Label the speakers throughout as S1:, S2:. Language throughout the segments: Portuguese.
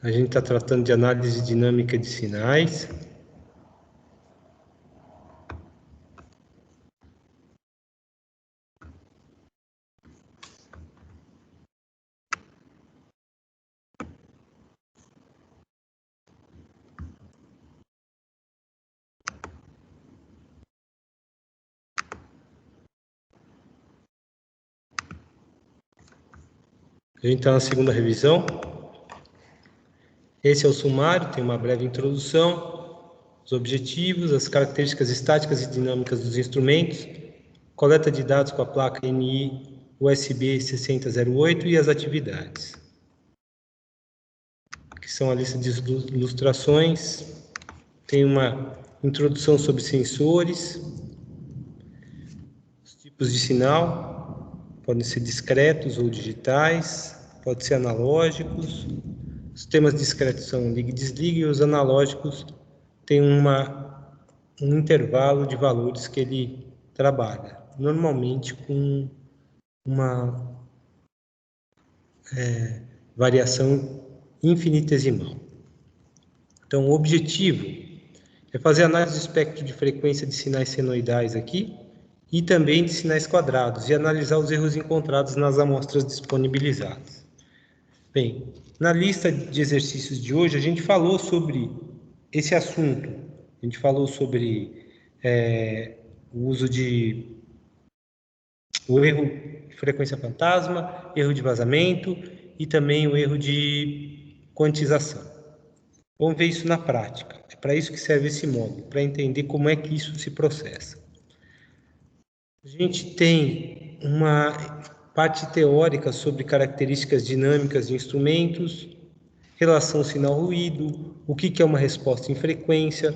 S1: A gente está tratando de análise dinâmica de sinais. A gente está na segunda revisão. Esse é o sumário, tem uma breve introdução, os objetivos, as características estáticas e dinâmicas dos instrumentos, coleta de dados com a placa NI USB 6008 e as atividades. Aqui são a lista de ilustrações, tem uma introdução sobre sensores, os tipos de sinal, podem ser discretos ou digitais, podem ser analógicos. Os sistemas discretos são liga e desliga, e os analógicos têm um intervalo de valores que ele trabalha, normalmente com uma variação infinitesimal. Então, o objetivo é fazer análise do espectro de frequência de sinais senoidais aqui e também de sinais quadrados e analisar os erros encontrados nas amostras disponibilizadas. Bem, na lista de exercícios de hoje, a gente falou sobre esse assunto. A gente falou sobre o uso o erro de frequência fantasma, erro de vazamento e também o erro de quantização. Vamos ver isso na prática. É para isso que serve esse módulo, para entender como é que isso se processa. A gente tem uma parte teórica sobre características dinâmicas de instrumentos, relação sinal-ruído, o que é uma resposta em frequência.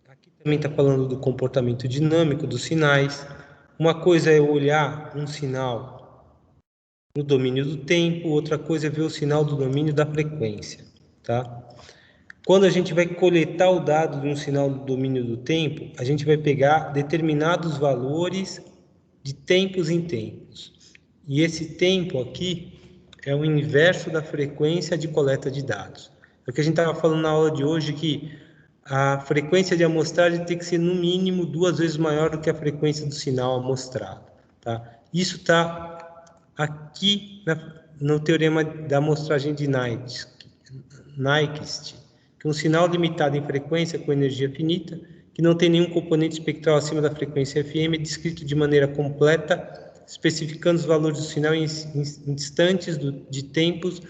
S1: Aqui também está falando do comportamento dinâmico dos sinais. Uma coisa é olhar um sinal no domínio do tempo, outra coisa é ver o sinal do domínio da frequência, tá? Quando a gente vai coletar o dado de um sinal do domínio do tempo, a gente vai pegar determinados valores de tempos em tempos. E esse tempo aqui é o inverso da frequência de coleta de dados. É o que a gente estava falando na aula de hoje, que a frequência de amostragem tem que ser no mínimo 2 vezes maior do que a frequência do sinal amostrado, tá? Isso está aqui no teorema da amostragem de Nyquist, que é um sinal limitado em frequência com energia finita, que não tem nenhum componente espectral acima da frequência FM, é descrito de maneira completa, especificando os valores do sinal em instantes de tempos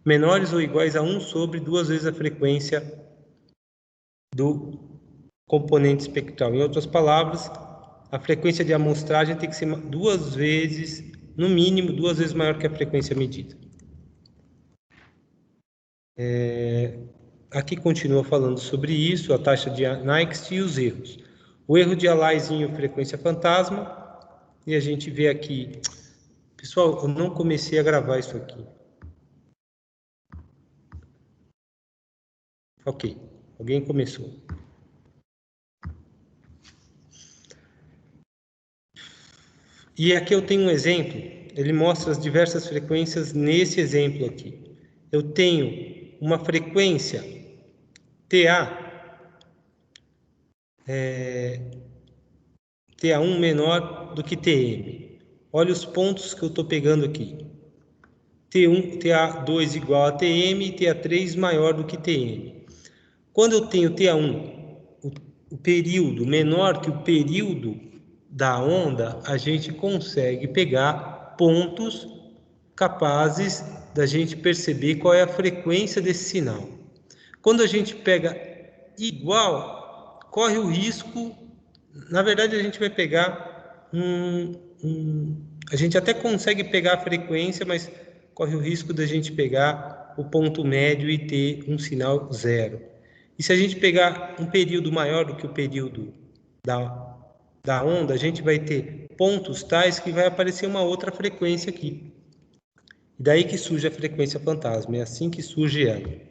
S1: menores ou iguais a 1 sobre 2 vezes a frequência do componente espectral. Em outras palavras, a frequência de amostragem tem que ser 2 vezes, no mínimo, 2 vezes maior que a frequência medida. Aqui continua falando sobre isso, a taxa de Nyquist e os erros. O erro de Alaizinho, frequência fantasma, e a gente vê aqui. Pessoal, eu não comecei a gravar isso aqui. Ok, alguém começou. E aqui eu tenho um exemplo, ele mostra as diversas frequências nesse exemplo aqui. Eu tenho uma frequência TA1 menor do que TM. Olha os pontos que eu estou pegando aqui. T1, TA2 igual a TM e TA3 maior do que TM. Quando eu tenho TA1, o período menor que o período da onda, a gente consegue pegar pontos capazes da gente perceber qual é a frequência desse sinal. Quando a gente pega igual, corre o risco, na verdade a gente vai pegar a gente até consegue pegar a frequência, mas corre o risco da gente pegar o ponto médio e ter um sinal zero. E se a gente pegar um período maior do que o período da onda, a gente vai ter pontos tais que vai aparecer uma outra frequência aqui. E daí que surge a frequência fantasma, é assim que surge ela.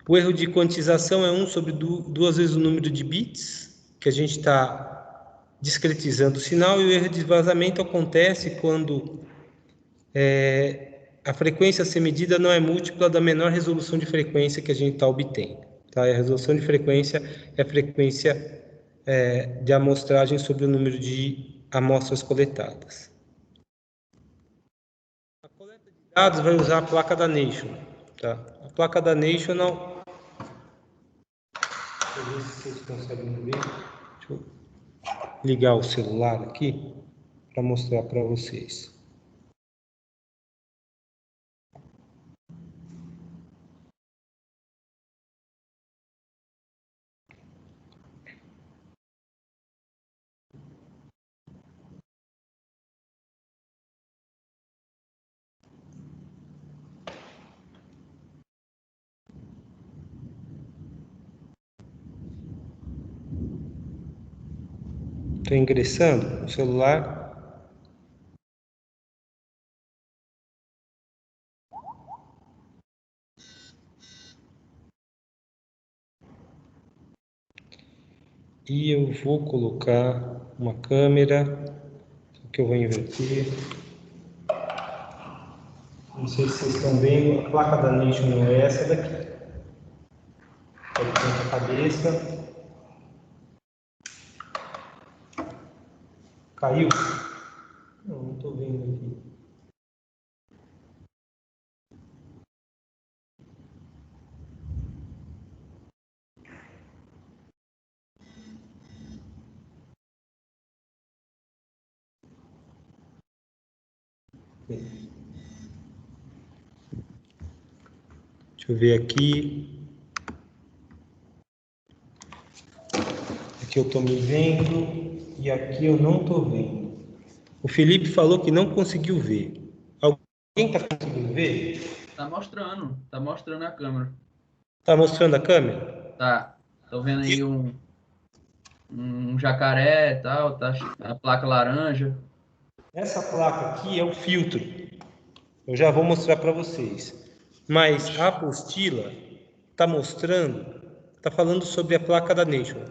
S1: O erro de quantização é 1 sobre 2 vezes o número de bits, que a gente está discretizando o sinal, e o erro de vazamento acontece quando a frequência a ser medida não é múltipla da menor resolução de frequência que a gente está obtendo. Tá? A resolução de frequência é a frequência de amostragem sobre o número de amostras coletadas. A coleta de dados vai usar a placa da National. Tá? A placa da National... Deixa eu ver se vocês conseguem ver. Deixa eu ligar o celular aqui para mostrar para vocês. Estou ingressando no celular. E eu vou colocar uma câmera que eu vou inverter. Não sei se vocês estão vendo, a placa da National é essa daqui. Pode ponta a cabeça. Caiu? Não estou vendo aqui. Deixa eu ver aqui. Aqui eu estou me vendo e aqui eu não estou vendo. O Felipe falou que não conseguiu ver. Alguém está conseguindo ver?
S2: Tá mostrando a câmera.
S1: Tá mostrando a câmera?
S2: Tá. Tô vendo aí um jacaré e tal, tá a placa laranja.
S1: Essa placa aqui é o filtro. Eu já vou mostrar para vocês. Mas a apostila está mostrando, está falando sobre a placa da National,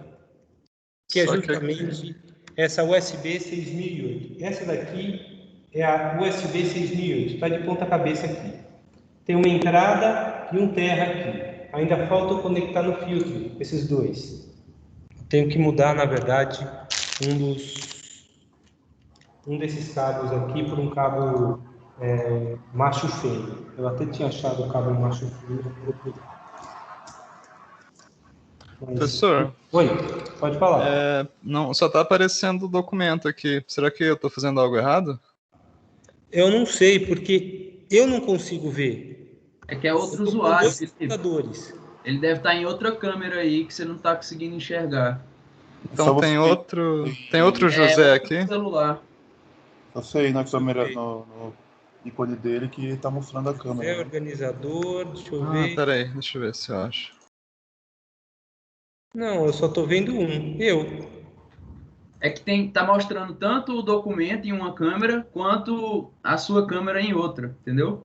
S1: que é justamente essa USB 6008. Essa daqui é a USB 6008, está de ponta cabeça aqui. Tem uma entrada e um terra aqui. Ainda falta eu conectar no filtro, esses dois. Tenho que mudar, na verdade, um desses cabos aqui por um cabo macho fêmea. Eu até tinha achado o cabo macho fêmea.
S3: Professor,
S1: Oi, pode falar.
S3: não, só está aparecendo o documento aqui. Será que eu estou fazendo algo errado?
S1: Eu não sei, porque eu não consigo ver.
S2: É que é outro usuário, Felipe. Ele deve estar em outra câmera aí que você não está conseguindo enxergar.
S3: Então tem outro José aqui?
S2: Celular.
S4: Você aí na câmera, no ícone dele que está mostrando a câmera.
S1: É organizador, deixa eu ver.
S3: Peraí, deixa eu ver se eu acho.
S1: Não, eu só estou vendo um.
S2: É que tá mostrando tanto o documento em uma câmera quanto a sua câmera em outra, entendeu?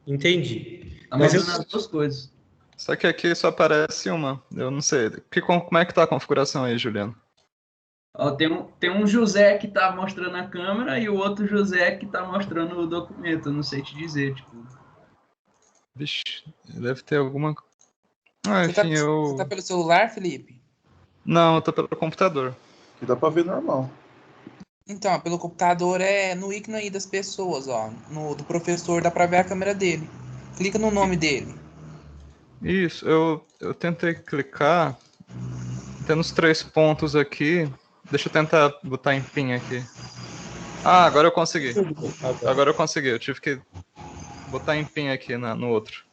S1: Entendi.
S2: Tá mostrando as duas coisas.
S3: Só que aqui só aparece uma. Eu não sei. Como é que tá a configuração aí, Juliano?
S2: Ó, tem um José que tá mostrando a câmera e o outro José que tá mostrando o documento. Eu não sei te dizer, tipo.
S3: Vixe, deve ter alguma.
S5: Você tá pelo celular, Felipe?
S3: Não, eu tô pelo computador.
S4: Que dá pra ver normal.
S5: Então, pelo computador é no ícone aí das pessoas, ó. Do professor dá pra ver a câmera dele. Clica no nome dele.
S3: Isso, eu tentei clicar. Tem uns 3 pontos aqui. Deixa eu tentar botar em PIN aqui. Agora eu consegui. Agora eu consegui. Eu tive que botar em PIN aqui no outro.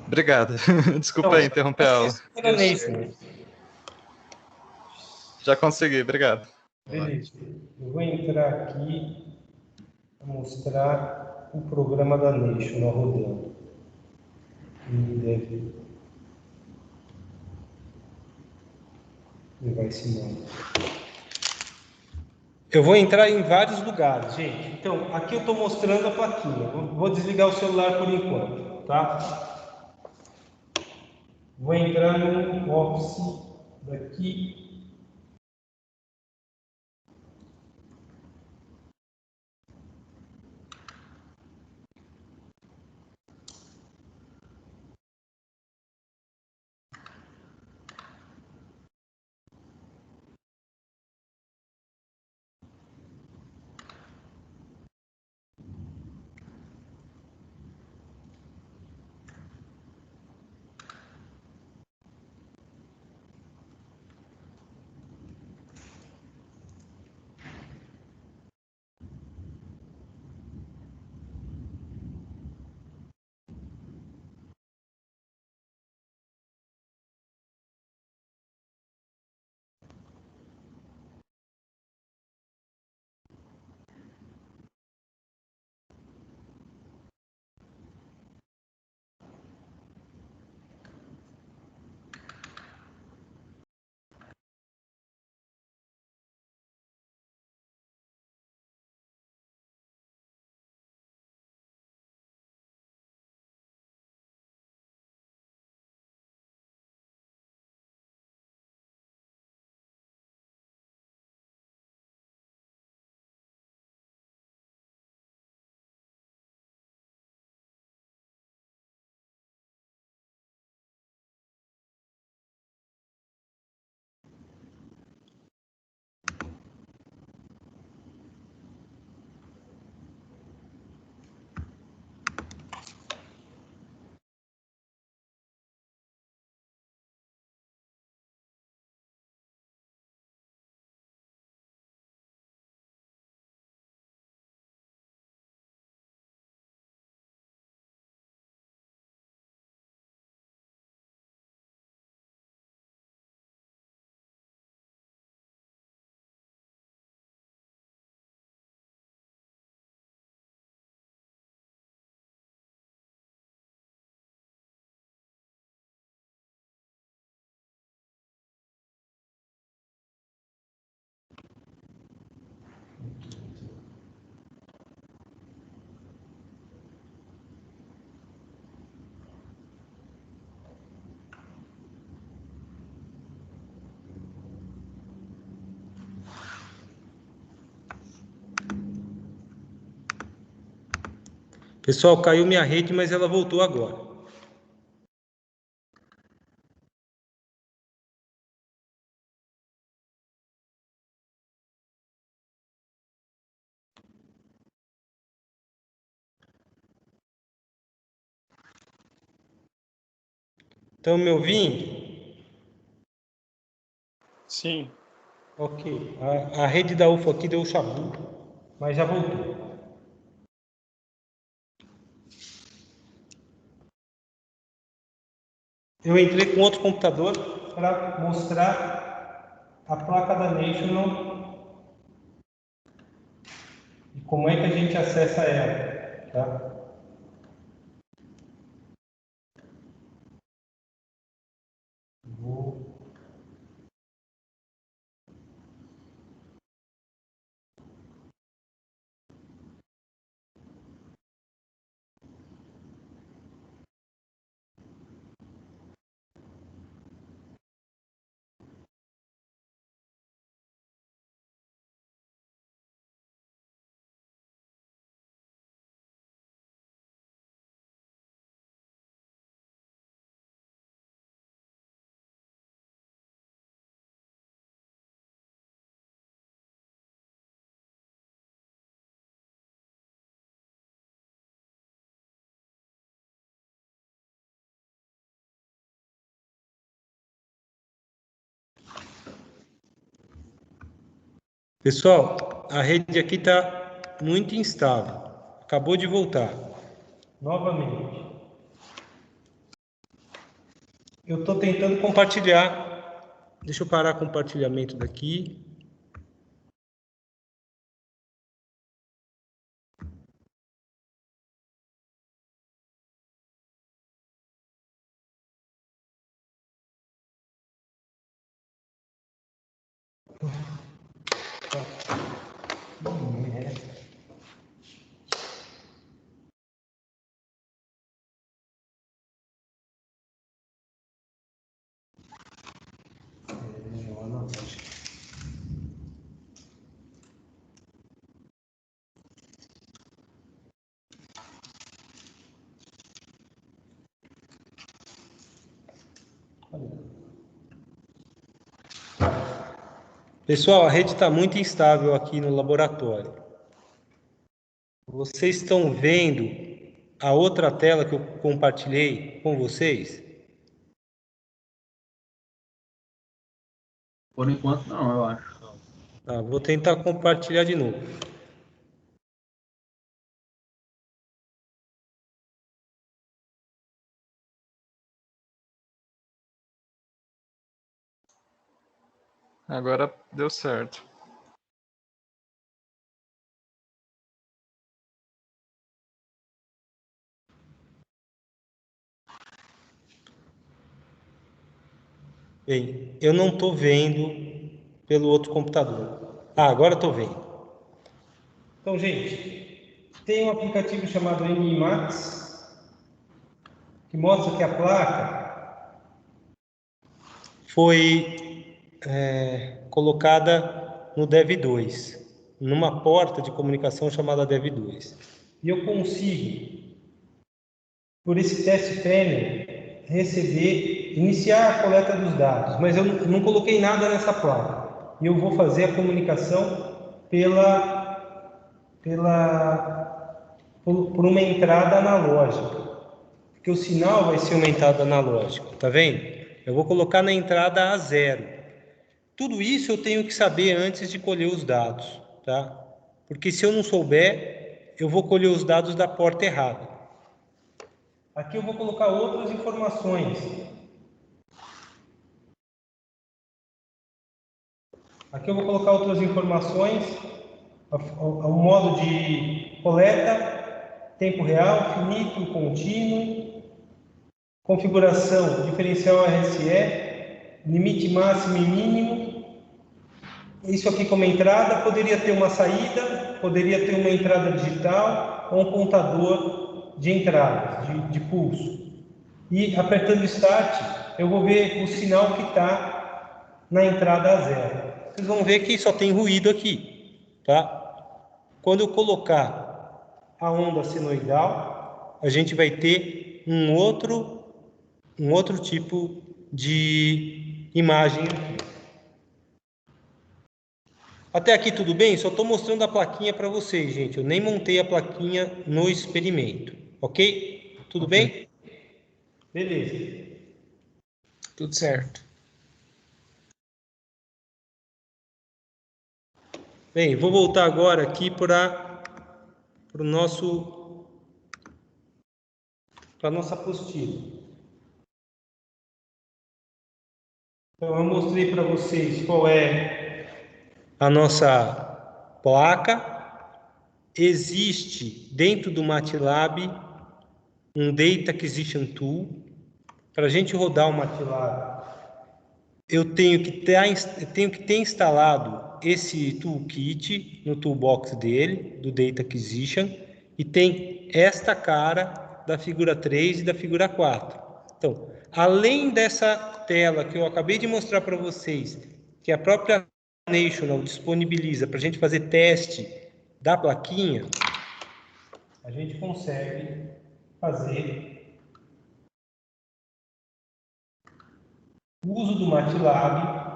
S3: Obrigado. Desculpa aí interromper a aula. Já consegui, obrigado.
S1: Beleza. Eu vou entrar aqui para mostrar o programa da National rodando. E deve levar esse nome. Eu vou entrar em vários lugares, gente. Então, aqui eu estou mostrando a plaquinha. Vou desligar o celular por enquanto, tá? Vou entrar no Office daqui. Pessoal, caiu minha rede, mas ela voltou agora. Estão me ouvindo?
S4: Sim.
S1: Ok. A rede da UFO aqui deu chabu, mas já voltou. Eu entrei com outro computador para mostrar a placa da National e como é que a gente acessa ela, tá? Pessoal, a rede aqui está muito instável. Acabou de voltar. Novamente. Eu estou tentando compartilhar. Deixa eu parar o compartilhamento daqui. Pessoal, a rede está muito instável aqui no laboratório. Vocês estão vendo a outra tela que eu compartilhei com vocês?
S2: Por enquanto, não, eu acho.
S1: Tá, vou tentar compartilhar de novo.
S3: Agora deu certo.
S1: Bem, eu não estou vendo pelo outro computador. Ah, agora estou vendo. Então, gente, tem um aplicativo chamado MIMAX que mostra que a placa foi colocada no Dev2, numa porta de comunicação chamada Dev2. E eu consigo, por esse teste panel, iniciar a coleta dos dados, mas eu não coloquei nada nessa placa. E eu vou fazer a comunicação por uma entrada analógica, porque o sinal vai ser uma entrada analógica, tá vendo? Eu vou colocar na entrada A0. Tudo isso eu tenho que saber antes de colher os dados, tá? Porque se eu não souber, eu vou colher os dados da porta errada. Aqui eu vou colocar outras informações. Aqui eu vou colocar outras informações, o modo de coleta, tempo real, finito, contínuo, configuração, diferencial RSE, limite máximo e mínimo. Isso aqui como entrada, poderia ter uma saída, poderia ter uma entrada digital ou um contador de entradas, de pulso. E apertando Start, eu vou ver o sinal que está na entrada A0. Vocês vão ver que só tem ruído aqui, tá? Quando eu colocar a onda senoidal, a gente vai ter um outro tipo de imagem aqui. Até aqui tudo bem? Só estou mostrando a plaquinha para vocês, gente. Eu nem montei a plaquinha no experimento, ok? Tudo bem? Beleza.
S5: Tudo certo.
S1: Bem, vou voltar agora aqui para a nossa apostila. Então, eu mostrei para vocês qual é a nossa placa. Existe dentro do MATLAB um Data Acquisition Tool. Para a gente rodar o MATLAB, eu tenho que ter instalado esse toolkit no toolbox dele, do Data Acquisition, e tem esta cara da figura 3 e da figura 4. Então, além dessa tela que eu acabei de mostrar para vocês, que a própria National disponibiliza para a gente fazer teste da plaquinha, a gente consegue fazer o uso do MATLAB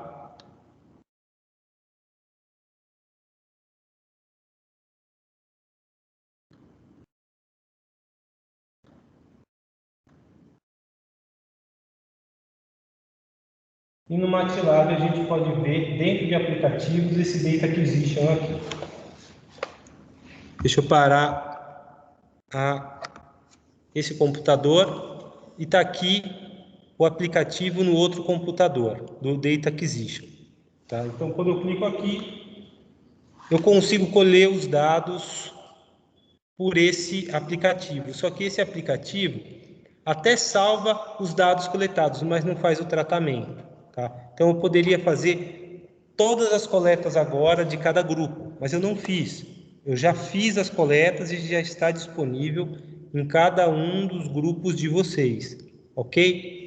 S1: e no MATLAB a gente pode ver dentro de aplicativos esse Data Acquisition aqui. Deixa eu parar esse computador e está aqui o aplicativo no outro computador do Data Acquisition. Tá? Então, quando eu clico aqui, eu consigo colher os dados por esse aplicativo. Só que esse aplicativo até salva os dados coletados, mas não faz o tratamento. Tá? Então, eu poderia fazer todas as coletas agora de cada grupo, mas eu não fiz. Eu já fiz as coletas e já está disponível em cada um dos grupos de vocês, ok?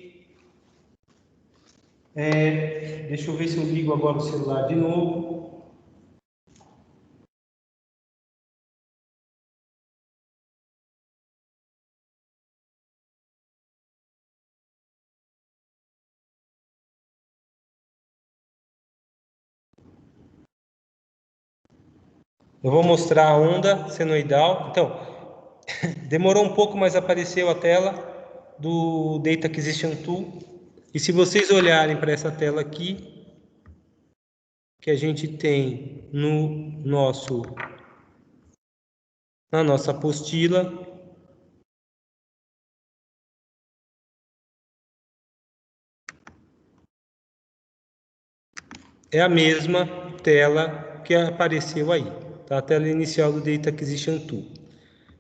S1: Deixa eu ver se eu ligo agora o celular de novo. Eu vou mostrar a onda senoidal. Então, demorou um pouco, mas apareceu a tela do Data Acquisition Tool. E se vocês olharem para essa tela aqui, que a gente tem na nossa apostila, é a mesma tela que apareceu aí, tá? A tela inicial do Data Acquisition Tool.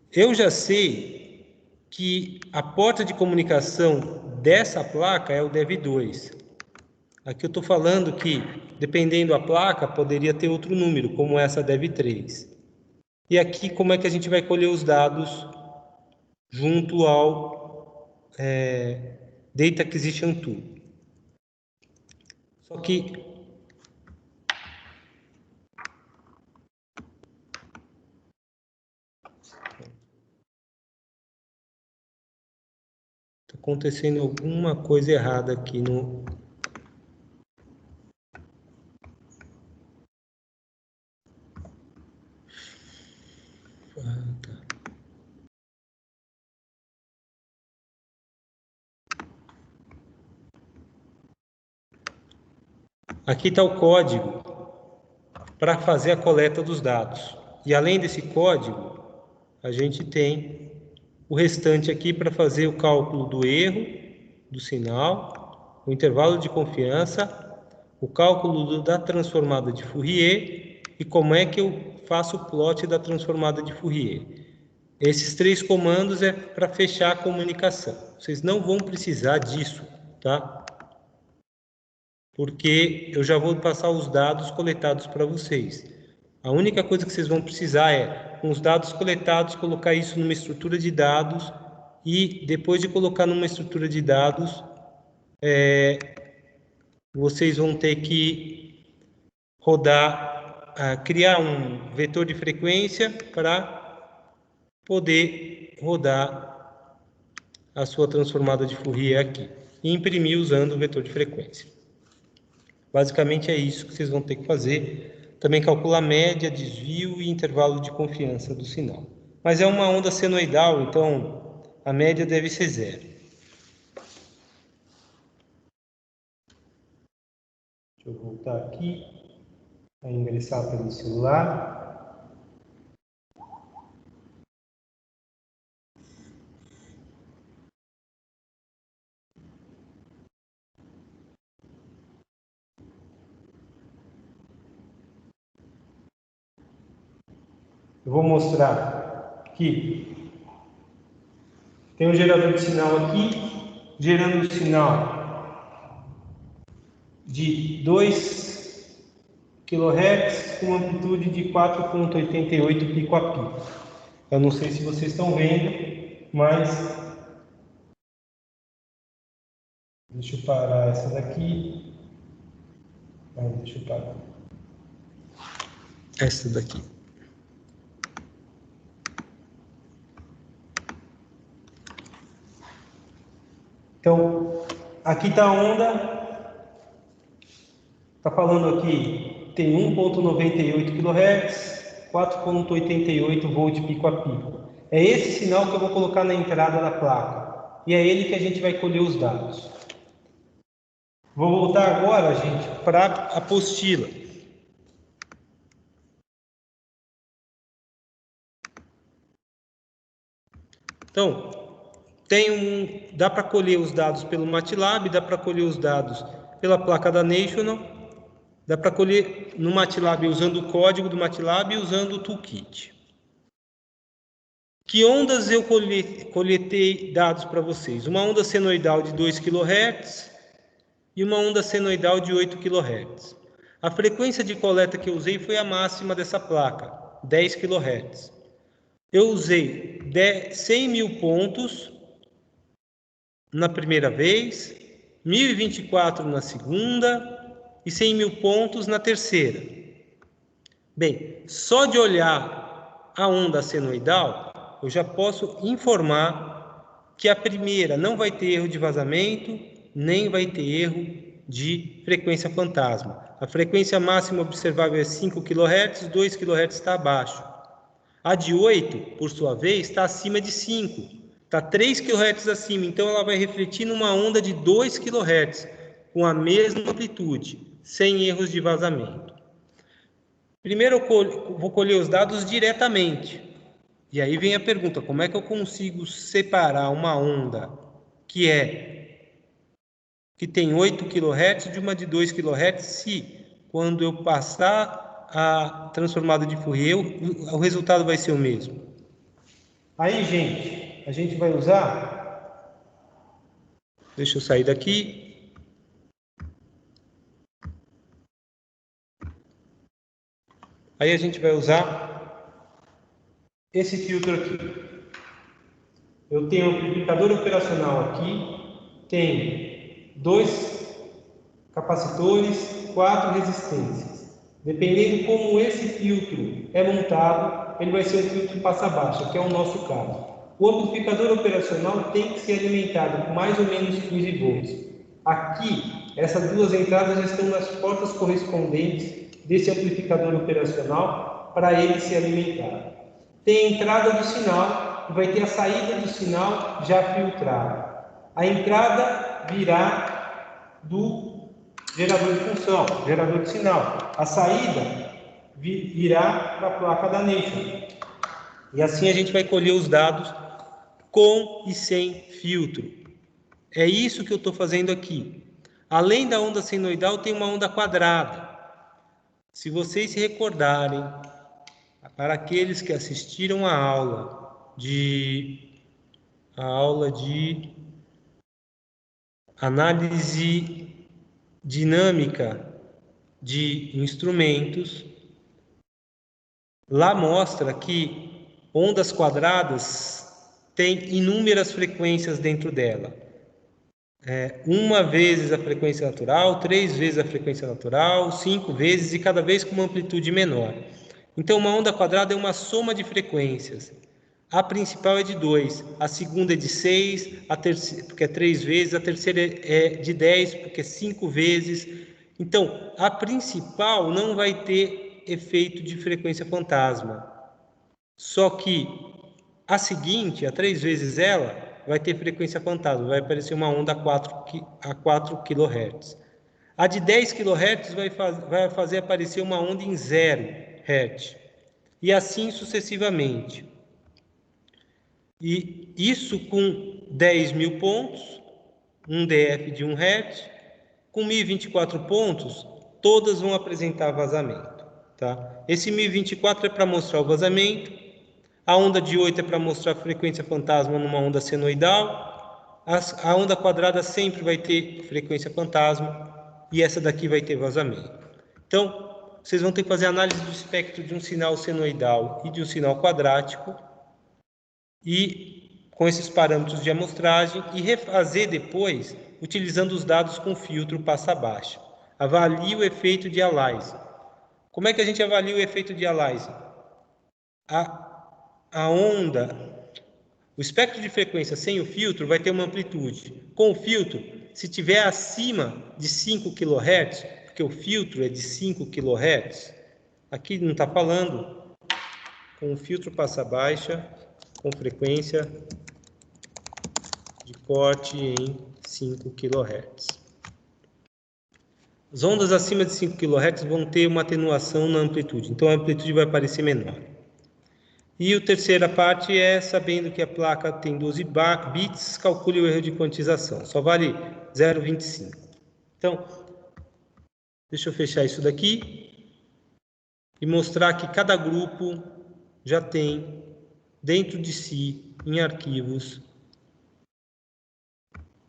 S1: Eu já sei que a porta de comunicação dessa placa é o DEV2. Aqui eu estou falando que, dependendo da placa, poderia ter outro número, como essa DEV3. E aqui, como é que a gente vai colher os dados junto ao Data Acquisition Tool. Só que está acontecendo alguma coisa errada aqui no... Aqui está o código para fazer a coleta dos dados. E além desse código, a gente tem o restante aqui para fazer o cálculo do erro, do sinal, o intervalo de confiança, o cálculo da transformada de Fourier e como é que eu faço o plot da transformada de Fourier. Esses 3 comandos é para fechar a comunicação. Vocês não vão precisar disso, tá? Porque eu já vou passar os dados coletados para vocês. A única coisa que vocês vão precisar é, com os dados coletados, colocar isso numa estrutura de dados e depois de colocar numa estrutura de dados, vocês vão ter que rodar, criar um vetor de frequência para poder rodar a sua transformada de Fourier aqui e imprimir usando o vetor de frequência. Basicamente é isso que vocês vão ter que fazer. Também calcular média, desvio e intervalo de confiança do sinal. Mas é uma onda senoidal, então a média deve ser 0. Deixa eu voltar aqui para ingressar pelo celular. Eu vou mostrar que tem um gerador de sinal aqui, gerando um sinal de 2 kHz com amplitude de 4,88 pico a pico. Eu não sei se vocês estão vendo, mas deixa eu parar essa daqui. Deixa eu parar. Essa daqui. Então, aqui está a onda, está falando aqui, tem 1,98 kHz, 4,88 volt pico a pico. É esse sinal que eu vou colocar na entrada da placa, e é ele que a gente vai colher os dados. Vou voltar agora, gente, para a apostila. Então, dá para colher os dados pelo MATLAB, dá para colher os dados pela placa da National, dá para colher no MATLAB usando o código do MATLAB e usando o toolkit. Que ondas eu coletei dados para vocês? Uma onda senoidal de 2 kHz e uma onda senoidal de 8 kHz. A frequência de coleta que eu usei foi a máxima dessa placa, 10 kHz. Eu usei 100 mil pontos na primeira vez, 1024 na segunda e 100 mil pontos na terceira. Bem, só de olhar a onda senoidal, eu já posso informar que a primeira não vai ter erro de vazamento, nem vai ter erro de frequência fantasma. A frequência máxima observável é 5 kHz, 2 kHz está abaixo. A de 8, por sua vez, está acima de 5. Está 3 kHz acima, então ela vai refletir numa onda de 2 kHz, com a mesma amplitude, sem erros de vazamento. Primeiro eu vou colher os dados diretamente. E aí vem a pergunta, como é que eu consigo separar uma onda que tem 8 kHz de uma de 2 kHz se, quando eu passar a transformada de Fourier, o resultado vai ser o mesmo? Aí, gente, a gente vai usar... Deixa eu sair daqui. Aí a gente vai usar esse filtro aqui. Eu tenho um amplificador operacional aqui, tem 2 capacitores, 4 resistências. Dependendo como esse filtro é montado, ele vai ser um filtro passa-baixa, que é o nosso caso. O amplificador operacional tem que ser alimentado com mais ou menos 15 volts. Aqui, essas duas entradas já estão nas portas correspondentes desse amplificador operacional para ele ser alimentado. Tem a entrada do sinal e vai ter a saída do sinal já filtrada. A entrada virá do gerador de função, gerador de sinal. A saída virá para a placa da National. E assim a gente vai colher os dados com e sem filtro. É isso que eu estou fazendo aqui. Além da onda senoidal, tem uma onda quadrada. Se vocês se recordarem, para aqueles que assistiram a aula de análise dinâmica de instrumentos, lá mostra que ondas quadradas têm inúmeras frequências dentro dela. Uma vezes a frequência natural, 3 vezes a frequência natural, 5 vezes e cada vez com uma amplitude menor. Então, uma onda quadrada é uma soma de frequências. A principal é de 2, a segunda é de 6, a terceira, porque é 3 vezes, a terceira é de 10, porque é 5 vezes. Então, a principal não vai ter efeito de frequência fantasma. Só que a seguinte, a 3 vezes ela, vai ter frequência fantasma, vai aparecer uma onda a 4 kHz. A de 10 kHz vai fazer aparecer uma onda em 0 Hz. E assim sucessivamente. E isso com 10 mil pontos, um DF de 1 Hz, com 1024 pontos, todas vão apresentar vazamento. Tá? Esse 1024 é para mostrar o vazamento, a onda de 8 é para mostrar a frequência fantasma numa onda senoidal, a onda quadrada sempre vai ter frequência fantasma, e essa daqui vai ter vazamento. Então, vocês vão ter que fazer análise do espectro de um sinal senoidal e de um sinal quadrático, e com esses parâmetros de amostragem, e refazer depois, utilizando os dados com filtro passa-baixa. Avalie o efeito de Aliasing. Como é que a gente avalia o efeito de Aliasing? A onda, o espectro de frequência sem o filtro vai ter uma amplitude. Com o filtro, se tiver acima de 5 kHz, porque o filtro é de 5 kHz, aqui não está falando, com o filtro passa-baixa, com frequência de corte em 5 kHz. As ondas acima de 5 kHz vão ter uma atenuação na amplitude, então a amplitude vai parecer menor. E a terceira parte é, sabendo que a placa tem 12 bits, calcule o erro de quantização, só vale 0,25. Então, deixa eu fechar isso daqui e mostrar que cada grupo já tem dentro de si, em arquivos,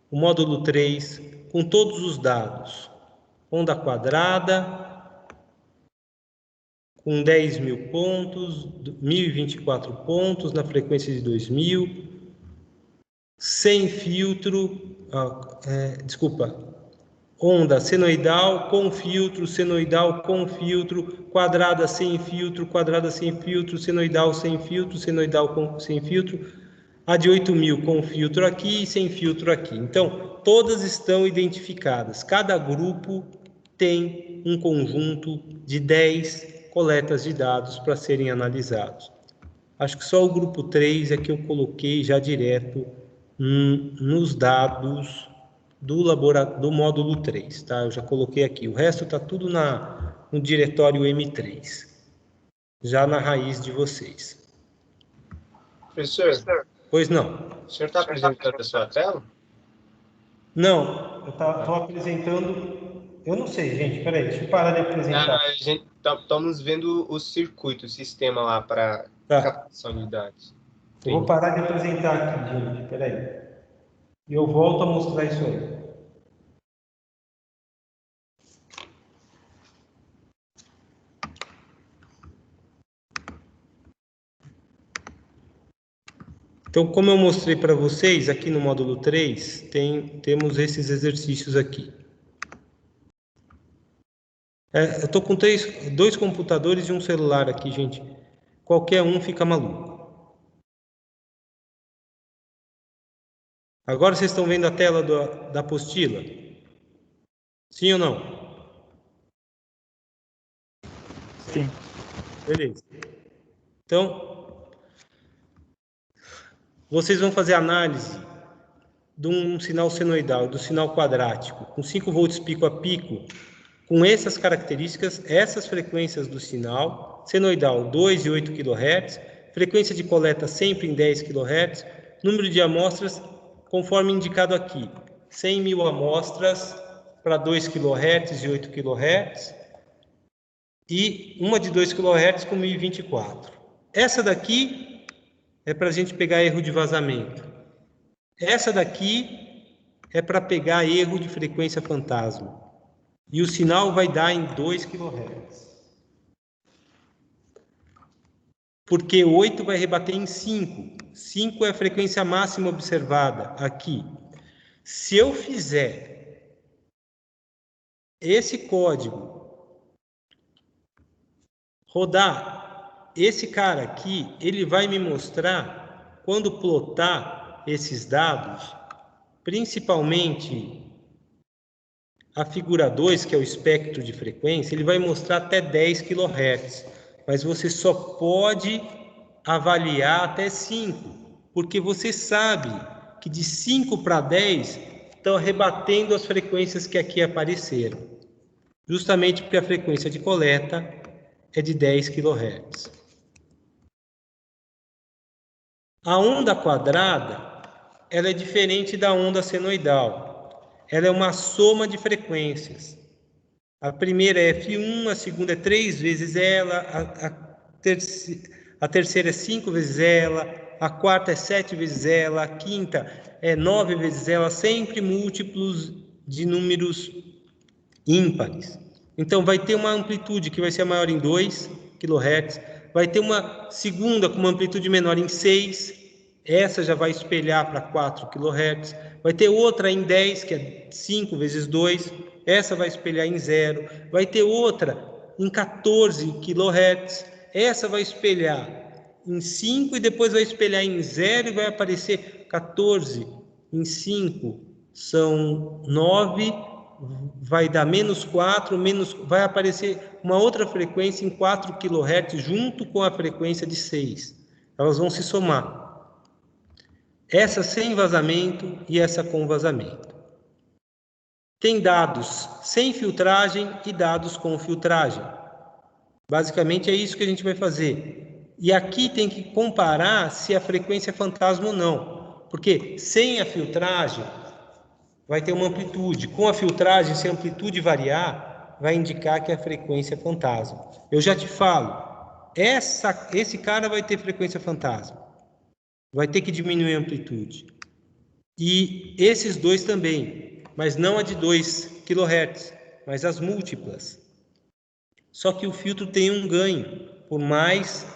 S1: o módulo 3, com todos os dados. Onda quadrada, com 10 mil pontos, 1024 pontos na frequência de 2000, sem filtro, onda senoidal com filtro, quadrada sem filtro, senoidal sem filtro, sem filtro, a de 8.000 com filtro aqui e sem filtro aqui. Então, todas estão identificadas. Cada grupo tem um conjunto de 10 coletas de dados para serem analisados. Acho que só o grupo 3 é que eu coloquei já direto nos dados do módulo 3, tá? Eu já coloquei aqui. O resto está tudo no diretório M3, já na raiz de vocês.
S6: Professor,
S1: Pois não.
S6: o senhor está apresentando a sua tela?
S1: Não, eu estou apresentando... Eu não sei, gente, peraí, deixa eu parar de apresentar.
S6: Não, a gente estamos vendo o circuito, o sistema lá para captação de dados.
S1: Eu vou parar de apresentar aqui, gente, peraí. E eu volto a mostrar isso aí. Então, como eu mostrei para vocês, aqui no módulo 3, temos esses exercícios aqui. Eu estou com 2 computadores e um celular aqui, gente. Qualquer um fica maluco. Agora vocês estão vendo a tela da apostila? Sim ou não?
S3: Sim.
S1: Beleza. Então, vocês vão fazer análise de um sinal senoidal, do sinal quadrático, com 5 volts pico a pico, com essas características, essas frequências do sinal, senoidal 2 e 8 kHz, frequência de coleta sempre em 10 kHz, número de amostras conforme indicado aqui, 100 mil amostras para 2 kHz e 8 kHz, e uma de 2 kHz com 1024. Essa daqui é para a gente pegar erro de vazamento. Essa daqui é para pegar erro de frequência fantasma. E o sinal vai dar em 2 kHz. Porque 8 vai rebater em 5. 5 é a frequência máxima observada aqui. Se eu fizer esse código rodar, esse cara aqui, ele vai me mostrar quando plotar esses dados, principalmente a figura 2, que é o espectro de frequência, ele vai mostrar até 10 kHz, mas você só pode avaliar até 5, porque você sabe que de 5 para 10 estão rebatendo as frequências que aqui apareceram, justamente porque a frequência de coleta é de 10 kHz. A onda quadrada, ela é diferente da onda senoidal. Ela é uma soma de frequências. A primeira é F1, a segunda é 3 vezes ela, a terceira é 5 vezes ela, a quarta é 7 vezes ela, a quinta é 9 vezes ela, sempre múltiplos de números ímpares. Então, vai ter uma amplitude que vai ser maior em 2 kHz, vai ter uma segunda com uma amplitude menor em 6, essa já vai espelhar para 4 kHz, vai ter outra em 10, que é 5 vezes 2, essa vai espelhar em 0, vai ter outra em 14 kHz, essa vai espelhar em 5 e depois vai espelhar em 0 e vai aparecer 14 em 5, são 9, vai dar menos 4, vai aparecer uma outra frequência em 4 kHz junto com a frequência de 6. Elas vão se somar. Essa sem vazamento e essa com vazamento. Tem dados sem filtragem e dados com filtragem. Basicamente é isso que a gente vai fazer. E aqui tem que comparar se a frequência é fantasma ou não. Porque sem a filtragem vai ter uma amplitude. Com a filtragem, se a amplitude variar, vai indicar que a frequência é fantasma. Eu já te falo, esse cara vai ter frequência fantasma. Vai ter que diminuir a amplitude. E esses dois também, mas não a de 2 kHz, mas as múltiplas. Só que o filtro tem um ganho, por mais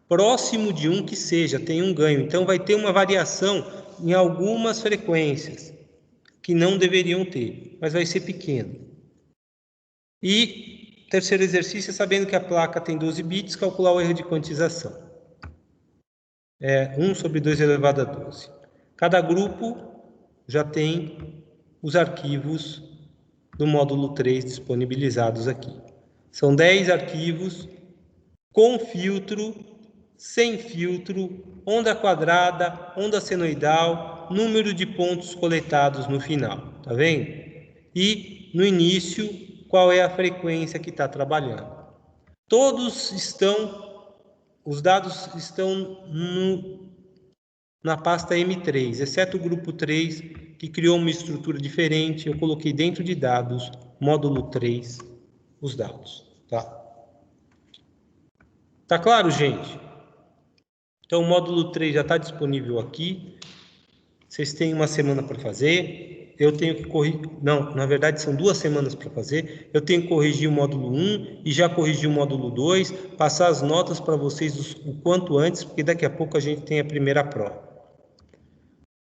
S1: próximo de 1 que seja, tem um ganho. Então vai ter uma variação em algumas frequências, que não deveriam ter, mas vai ser pequeno. E terceiro exercício é, sabendo que a placa tem 12 bits, calcular o erro de quantização. 1 sobre 2 elevado a 12. Cada grupo já tem os arquivos do módulo 3 disponibilizados aqui. São 10 arquivos com filtro, sem filtro, onda quadrada, onda senoidal, número de pontos coletados no final, tá vendo? E no início, qual é a frequência que está trabalhando. Os dados estão na pasta M3, exceto o grupo 3, que criou uma estrutura diferente. Eu coloquei dentro de dados, módulo 3, os dados. Tá claro, gente? Então, o módulo 3 já está disponível aqui. Vocês têm uma semana para fazer. Eu tenho que corrigir... Não, na verdade, são 2 semanas para fazer. Eu tenho que corrigir o módulo 1 e já corrigi o módulo 2, passar as notas para vocês o quanto antes, porque daqui a pouco a gente tem a primeira prova.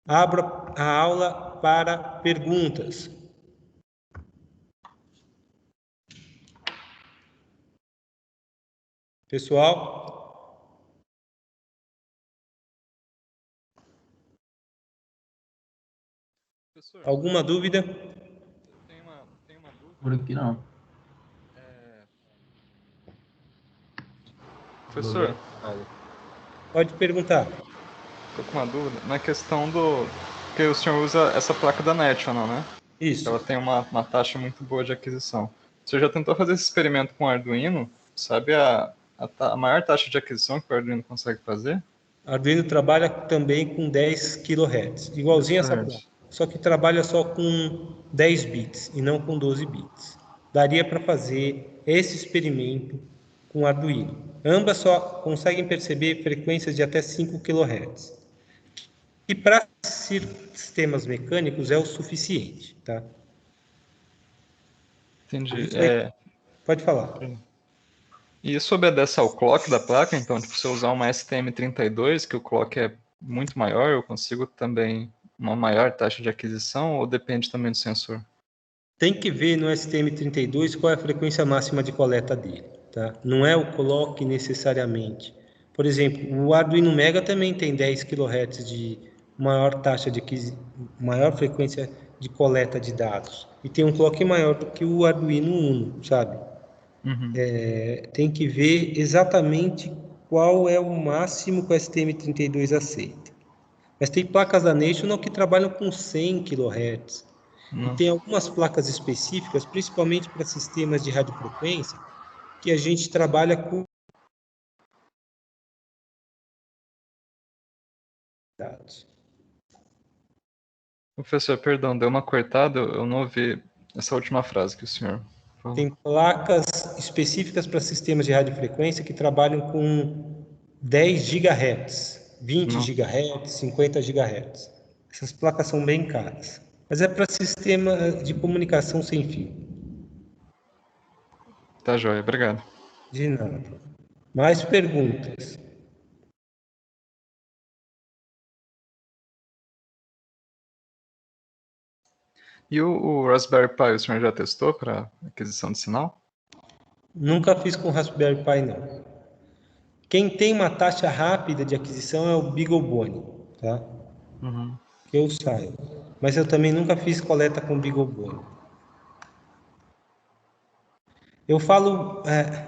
S1: Abro a aula para perguntas. Pessoal?
S3: Professor,
S1: Alguma dúvida?
S3: Tem uma dúvida.
S2: Por aqui não.
S3: Professor,
S1: Pode perguntar.
S3: estou com uma dúvida. Na questão do... Porque o senhor usa essa placa da National, né?
S1: Isso.
S3: Ela tem uma taxa muito boa de aquisição. O senhor já tentou fazer esse experimento com o Arduino? Sabe a maior taxa de aquisição que o Arduino consegue fazer?
S1: Arduino trabalha também com 10 kHz, igualzinho essa placa, só que trabalha só com 10 bits e não com 12 bits. Daria para fazer esse experimento com Arduino. Ambas só conseguem perceber frequências de até 5 kHz. E para sistemas mecânicos é o suficiente, tá?
S3: Entendi.
S1: Pode falar.
S3: E sobre a decimal clock da placa, então, tipo, se eu usar uma STM32, que o clock é muito maior, eu consigo também uma maior taxa de aquisição ou depende também do sensor?
S1: Tem que ver no STM32 qual é a frequência máxima de coleta dele, tá? Não é o clock necessariamente, Por exemplo, o Arduino Mega também tem 10 kHz de maior maior frequência de coleta de dados. E tem um clock maior do que o Arduino Uno, sabe?
S3: Uhum.
S1: Tem que ver exatamente qual é o máximo que o STM32 aceita. Mas tem placas da National que trabalham com 100 kHz. E tem algumas placas específicas, principalmente para sistemas de radiofrequência, que a gente trabalha com dados.
S3: Professor, perdão, deu uma cortada, eu não ouvi essa última frase que o senhor falou.
S1: Tem placas específicas para sistemas de radiofrequência que trabalham com 10 GHz, 20 GHz, 50 GHz. Essas placas são bem caras. Mas é para sistema de comunicação sem fio.
S3: Tá joia, obrigado.
S1: De nada. Mais perguntas?
S3: E o Raspberry Pi, o senhor já testou para aquisição de sinal?
S1: Nunca fiz com Raspberry Pi, não. Quem tem uma taxa rápida de aquisição é o BeagleBone, tá?
S3: Uhum.
S1: Que eu saiba. Mas eu também nunca fiz coleta com BeagleBone. Eu falo,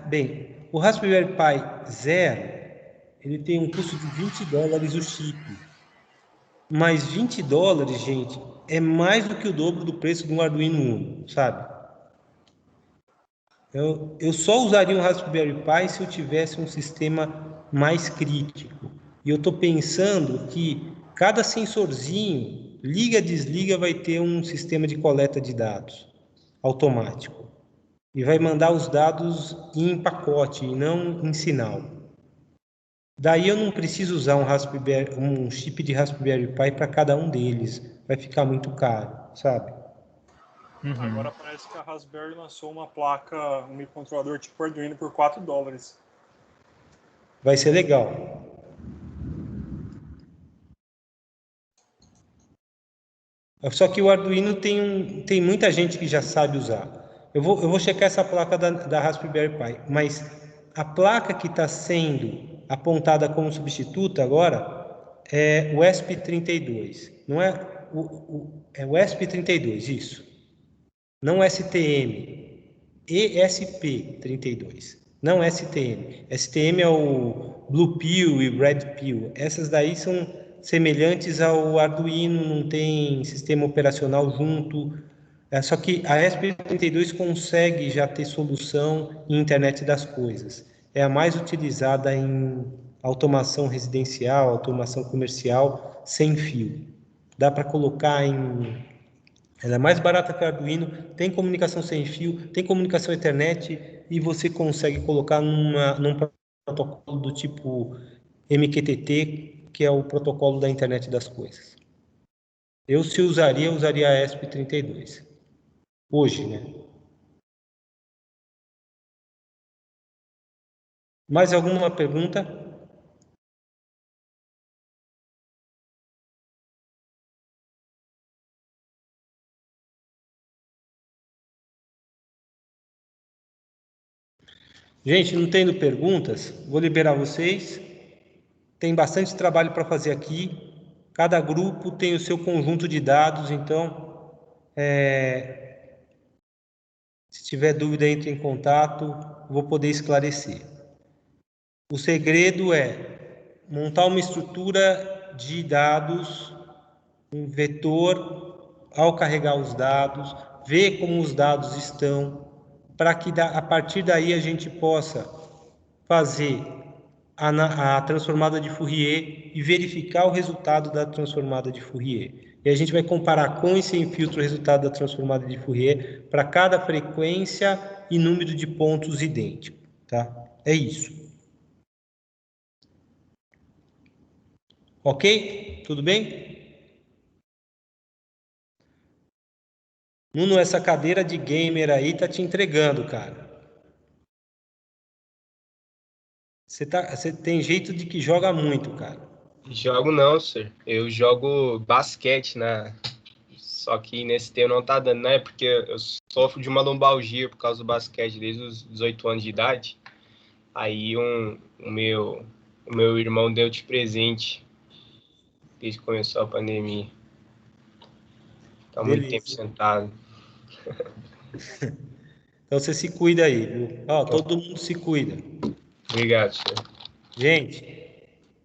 S1: bem, o Raspberry Pi Zero, ele tem um custo de $20 o chip. Mas $20, gente, é mais do que o dobro do preço de um Arduino Uno, sabe? Eu só usaria um Raspberry Pi se eu tivesse um sistema mais crítico. E eu estou pensando que cada sensorzinho, liga, desliga, vai ter um sistema de coleta de dados automático. E vai mandar os dados em pacote e não em sinal. Daí eu não preciso usar um chip de Raspberry Pi para cada um deles. Vai ficar muito caro, sabe?
S3: Uhum.
S7: Agora parece que a Raspberry lançou uma placa, um microcontrolador tipo Arduino por $4.
S1: Vai ser legal. Só que o Arduino tem muita gente que já sabe usar. Eu vou checar essa placa da Raspberry Pi, mas a placa que está sendo apontada como substituta agora é o ESP32. Não é é o ESP32, isso. Não STM. ESP32. Não STM. STM é o Blue Pill e Red Pill. Essas daí são semelhantes ao Arduino, não tem sistema operacional junto. Só que a ESP32 consegue já ter solução em internet das coisas. É a mais utilizada em automação residencial, automação comercial, sem fio. Dá para colocar em... Ela é mais barata que o Arduino, tem comunicação sem fio, tem comunicação Ethernet e você consegue colocar num protocolo do tipo MQTT, que é o protocolo da internet das coisas. Eu usaria a ESP32. Hoje, né? Mais alguma pergunta? Gente, não tendo perguntas, vou liberar vocês. Tem bastante trabalho para fazer aqui. Cada grupo tem o seu conjunto de dados, então, se tiver dúvida, entre em contato, vou poder esclarecer. O segredo é montar uma estrutura de dados, um vetor, ao carregar os dados, ver como os dados estão, para que a partir daí a gente possa fazer a transformada de Fourier e verificar o resultado da transformada de Fourier. E a gente vai comparar com e sem filtro o resultado da transformada de Fourier para cada frequência e número de pontos idêntico, tá? É isso. Ok? Tudo bem? Nuno, essa cadeira de gamer aí tá te entregando, cara. Você tem jeito de que joga muito, cara.
S6: Jogo não, senhor. Eu jogo basquete, né? Só que nesse tempo não tá dando, né? Porque eu sofro de uma lombalgia por causa do basquete desde os 18 anos de idade. Aí o meu O meu irmão deu de presente desde que começou a pandemia. Tá muito tempo
S1: Beleza.
S6: sentado.
S1: Então você se cuida aí, viu? Ó, todo mundo se cuida.
S6: Obrigado, senhor.
S1: Gente,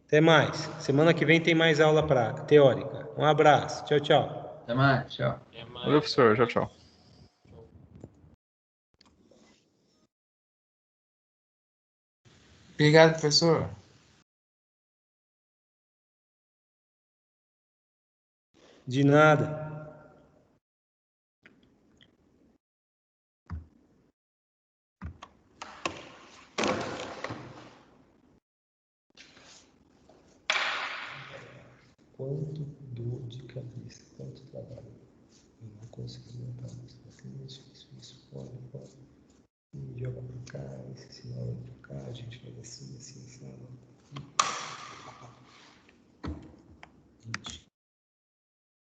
S1: até mais. Semana que vem tem mais aula teórica. Um abraço. Tchau, tchau.
S2: Até mais, tchau.
S3: Valeu, professor. Tchau, tchau.
S5: Obrigado, professor.
S1: De nada. Quanto dor de cabeça, quanto trabalho. Eu não consegui montar isso, fora. Joga pra cá, esse sinal vai pra cá, a gente faz assim, assim.